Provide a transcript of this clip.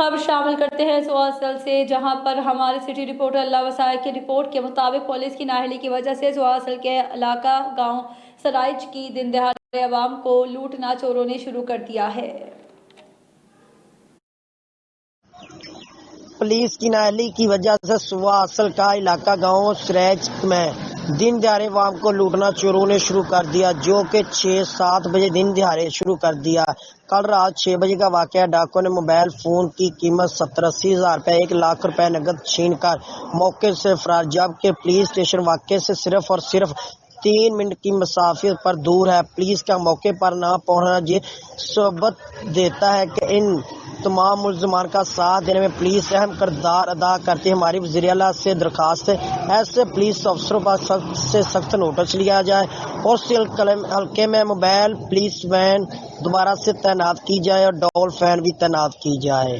خبر شامل کرتے ہیں سواسل سے، جہاں پر ہمارے سٹی رپورٹر اللہ وسائے کی رپورٹ کے مطابق پولیس کی نااہلی کی وجہ سے سواسل کے علاقہ گاؤں سرائچ کی دن دہاڑے عوام کو لوٹنا چوروں نے شروع کر دیا ہے۔ پولیس کی نااہلی کی وجہ سے سواسل کا علاقہ گاؤں سرائچ میں دن دہاڑے عوام کو لوٹنا چوروں نے شروع کر دیا، جو کہ 6-7 بجے دن دہاڑے شروع کر دیا۔ کل رات 6 بجے کا واقعہ۔ ڈاکو نے موبائل فون کی قیمت 70-80 ہزار روپے، 1 لاکھ روپے نقد چھین کر موقع سے فرار، جبکہ پولیس اسٹیشن واقعے سے صرف اور صرف 3 منٹ کی مسافت پر دور ہے۔ پولیس کا موقع پر نہ پہنچنا یہ ثبوت دیتا ہے کہ ان تمام ملزمان کا ساتھ دینے میں پولیس اہم کردار ادا کرتی ہے۔ ہماری وزیر اعلیٰ سے درخواست ہے ایسے پولیس افسروں پر سخت سے سخت نوٹس لیا جائے اور حلقے میں موبائل پولیس وین دوبارہ سے تعینات کی جائے اور ڈول فین بھی تعینات کی جائے۔